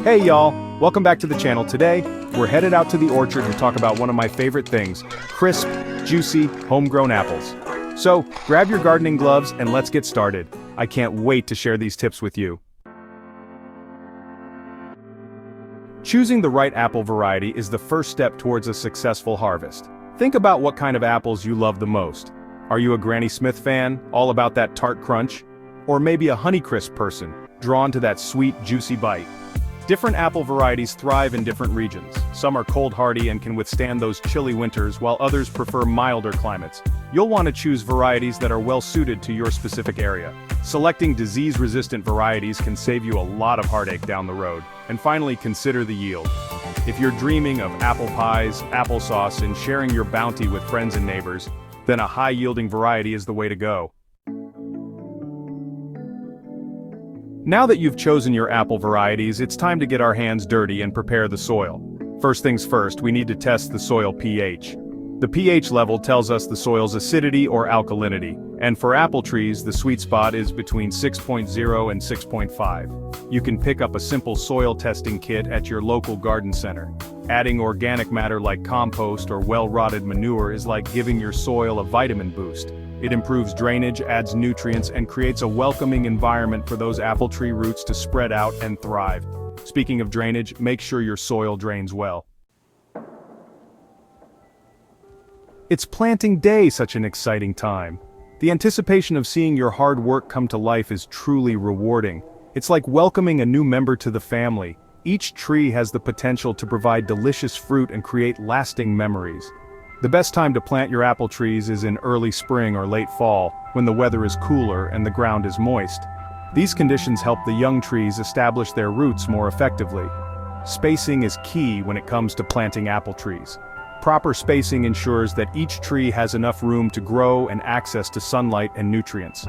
Hey y'all, welcome back to the channel. Today, we're headed out to the orchard to talk about one of my favorite things, crisp, juicy, homegrown apples. So, grab your gardening gloves and let's get started. I can't wait to share these tips with you. Choosing the right apple variety is the first step towards a successful harvest. Think about what kind of apples you love the most. Are you a Granny Smith fan, all about that tart crunch? Or maybe a Honeycrisp person, drawn to that sweet, juicy bite? Different apple varieties thrive in different regions. Some are cold-hardy and can withstand those chilly winters, while others prefer milder climates. You'll want to choose varieties that are well-suited to your specific area. Selecting disease-resistant varieties can save you a lot of heartache down the road. And finally, consider the yield. If you're dreaming of apple pies, applesauce, and sharing your bounty with friends and neighbors, then a high-yielding variety is the way to go. Now that you've chosen your apple varieties, it's time to get our hands dirty and prepare the soil. First things first, we need to test the soil pH. The pH level tells us the soil's acidity or alkalinity, and for apple trees, the sweet spot is between 6.0 and 6.5. You can pick up a simple soil testing kit at your local garden center. Adding organic matter like compost or well-rotted manure is like giving your soil a vitamin boost. It improves drainage, adds nutrients, and creates a welcoming environment for those apple tree roots to spread out and thrive. Speaking of drainage, make sure your soil drains well. It's planting day, such an exciting time. The anticipation of seeing your hard work come to life is truly rewarding. It's like welcoming a new member to the family. Each tree has the potential to provide delicious fruit and create lasting memories. The best time to plant your apple trees is in early spring or late fall, when the weather is cooler and the ground is moist. These conditions help the young trees establish their roots more effectively. Spacing is key when it comes to planting apple trees. Proper spacing ensures that each tree has enough room to grow and access to sunlight and nutrients.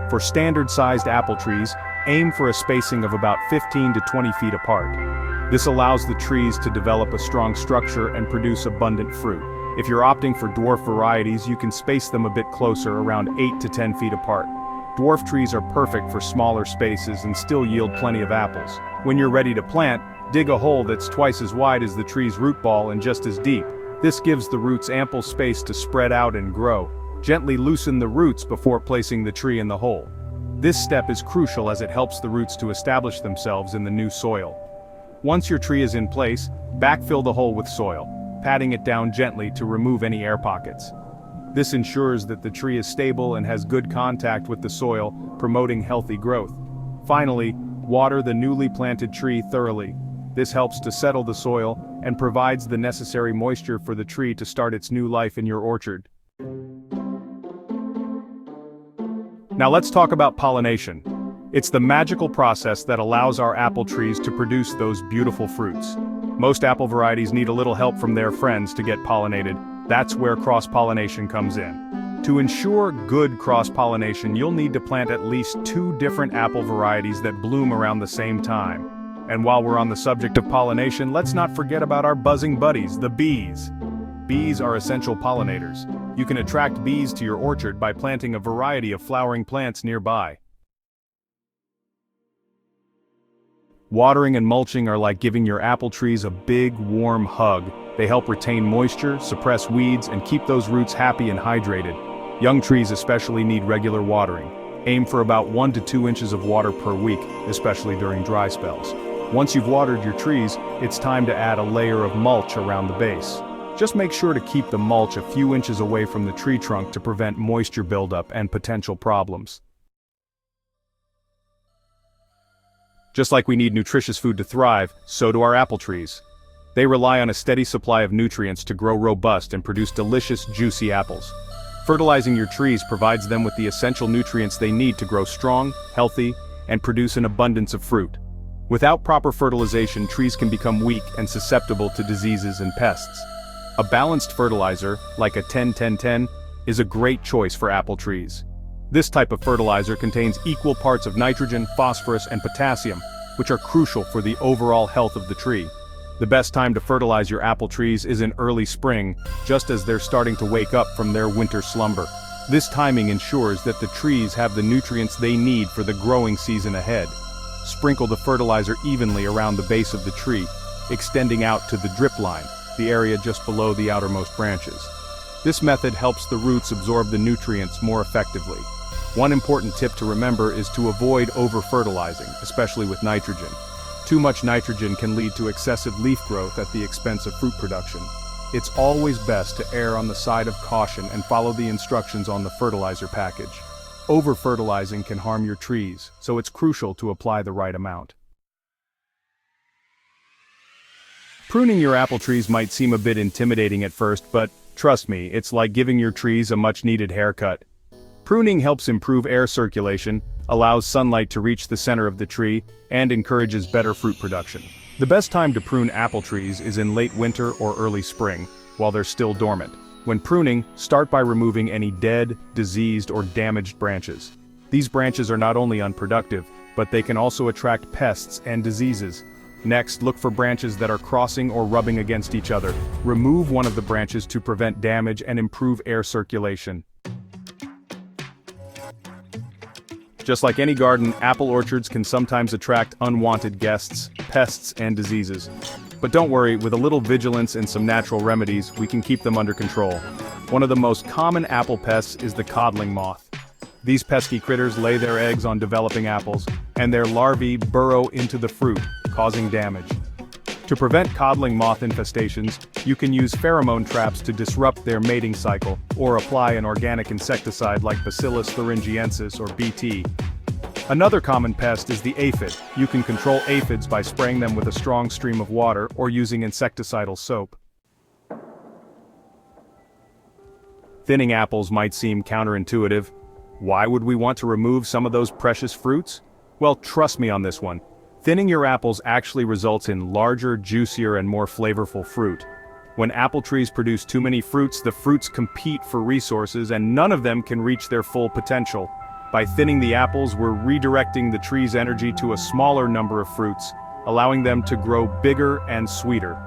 For standard-sized apple trees, aim for a spacing of about 15 to 20 feet apart. This allows the trees to develop a strong structure and produce abundant fruit. If you're opting for dwarf varieties, you can space them a bit closer, around 8 to 10 feet apart. Dwarf trees are perfect for smaller spaces and still yield plenty of apples. When you're ready to plant, dig a hole that's twice as wide as the tree's root ball and just as deep. This gives the roots ample space to spread out and grow. Gently loosen the roots before placing the tree in the hole. This step is crucial as it helps the roots to establish themselves in the new soil. Once your tree is in place, backfill the hole with soil, patting it down gently to remove any air pockets. This ensures that the tree is stable and has good contact with the soil, promoting healthy growth. Finally, water the newly planted tree thoroughly. This helps to settle the soil and provides the necessary moisture for the tree to start its new life in your orchard. Now let's talk about pollination. It's the magical process that allows our apple trees to produce those beautiful fruits. Most apple varieties need a little help from their friends to get pollinated. That's where cross-pollination comes in. To ensure good cross-pollination, you'll need to plant at least 2 different apple varieties that bloom around the same time. And while we're on the subject of pollination, let's not forget about our buzzing buddies, the bees. Bees are essential pollinators. You can attract bees to your orchard by planting a variety of flowering plants nearby. Watering and mulching are like giving your apple trees a big, warm hug. They help retain moisture, suppress weeds, and keep those roots happy and hydrated. Young trees especially need regular watering. Aim for about 1 to 2 inches of water per week, especially during dry spells. Once you've watered your trees, it's time to add a layer of mulch around the base. Just make sure to keep the mulch a few inches away from the tree trunk to prevent moisture buildup and potential problems. Just like we need nutritious food to thrive, so do our apple trees. They rely on a steady supply of nutrients to grow robust and produce delicious, juicy apples. Fertilizing your trees provides them with the essential nutrients they need to grow strong, healthy, and produce an abundance of fruit. Without proper fertilization, trees can become weak and susceptible to diseases and pests. A balanced fertilizer, like a 10-10-10, is a great choice for apple trees. This type of fertilizer contains equal parts of nitrogen, phosphorus, and potassium, which are crucial for the overall health of the tree. The best time to fertilize your apple trees is in early spring, just as they're starting to wake up from their winter slumber. This timing ensures that the trees have the nutrients they need for the growing season ahead. Sprinkle the fertilizer evenly around the base of the tree, extending out to the drip line, the area just below the outermost branches. This method helps the roots absorb the nutrients more effectively. One important tip to remember is to avoid over-fertilizing, especially with nitrogen. Too much nitrogen can lead to excessive leaf growth at the expense of fruit production. It's always best to err on the side of caution and follow the instructions on the fertilizer package. Over-fertilizing can harm your trees, so it's crucial to apply the right amount. Pruning your apple trees might seem a bit intimidating at first, but trust me, it's like giving your trees a much-needed haircut. Pruning helps improve air circulation, allows sunlight to reach the center of the tree, and encourages better fruit production. The best time to prune apple trees is in late winter or early spring, while they're still dormant. When pruning, start by removing any dead, diseased, or damaged branches. These branches are not only unproductive, but they can also attract pests and diseases. Next, look for branches that are crossing or rubbing against each other. Remove one of the branches to prevent damage and improve air circulation. Just like any garden, apple orchards can sometimes attract unwanted guests, pests, and diseases. But don't worry, with a little vigilance and some natural remedies, we can keep them under control. One of the most common apple pests is the codling moth. These pesky critters lay their eggs on developing apples, and their larvae burrow into the fruit, causing damage. To prevent codling moth infestations, you can use pheromone traps to disrupt their mating cycle, or apply an organic insecticide like Bacillus thuringiensis or BT. Another common pest is the aphid. You can control aphids by spraying them with a strong stream of water or using insecticidal soap. Thinning apples might seem counterintuitive. Why would we want to remove some of those precious fruits? Well, trust me on this one. Thinning your apples actually results in larger, juicier, and more flavorful fruit. When apple trees produce too many fruits, the fruits compete for resources and none of them can reach their full potential. By thinning the apples, we're redirecting the tree's energy to a smaller number of fruits, allowing them to grow bigger and sweeter.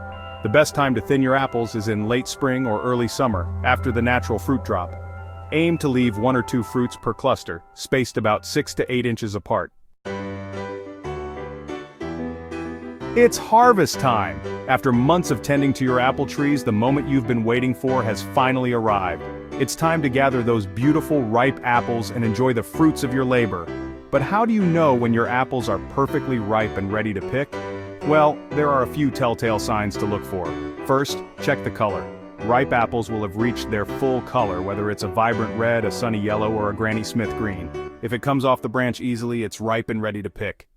The best time to thin your apples is in late spring or early summer, after the natural fruit drop. Aim to leave 1 or 2 fruits per cluster, spaced about 6 to 8 inches apart. It's harvest time! After months of tending to your apple trees, the moment you've been waiting for has finally arrived. It's time to gather those beautiful, ripe apples and enjoy the fruits of your labor. But how do you know when your apples are perfectly ripe and ready to pick? Well, there are a few telltale signs to look for. First, check the color. Ripe apples will have reached their full color, whether it's a vibrant red, a sunny yellow, or a Granny Smith green. If it comes off the branch easily, it's ripe and ready to pick.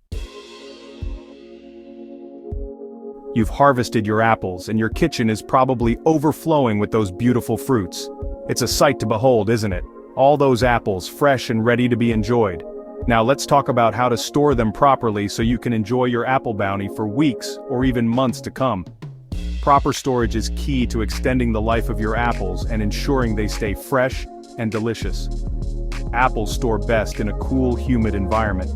You've harvested your apples, and your kitchen is probably overflowing with those beautiful fruits. It's a sight to behold, isn't it? All those apples, fresh and ready to be enjoyed. Now let's talk about how to store them properly so you can enjoy your apple bounty for weeks or even months to come. Proper storage is key to extending the life of your apples and ensuring they stay fresh and delicious. Apples store best in a cool, humid environment.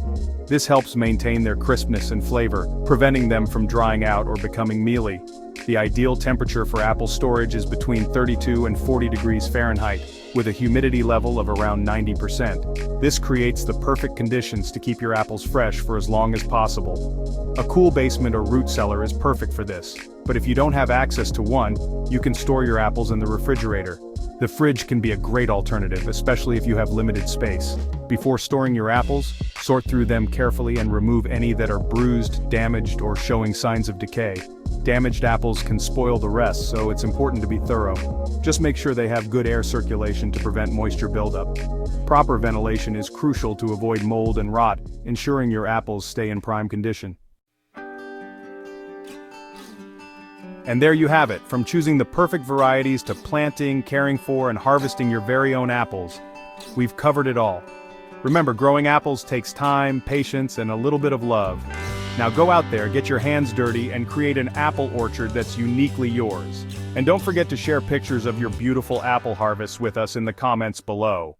This helps maintain their crispness and flavor, preventing them from drying out or becoming mealy. The ideal temperature for apple storage is between 32 and 40 degrees Fahrenheit, with a humidity level of around 90%. This creates the perfect conditions to keep your apples fresh for as long as possible. A cool basement or root cellar is perfect for this, but if you don't have access to one, you can store your apples in the refrigerator. The fridge can be a great alternative, especially if you have limited space. Before storing your apples, sort through them carefully and remove any that are bruised, damaged, or showing signs of decay. Damaged apples can spoil the rest, so it's important to be thorough. Just make sure they have good air circulation to prevent moisture buildup. Proper ventilation is crucial to avoid mold and rot, ensuring your apples stay in prime condition. And there you have it, from choosing the perfect varieties to planting, caring for, and harvesting your very own apples. We've covered it all. Remember, growing apples takes time, patience, and a little bit of love. Now go out there, get your hands dirty, and create an apple orchard that's uniquely yours. And don't forget to share pictures of your beautiful apple harvests with us in the comments below.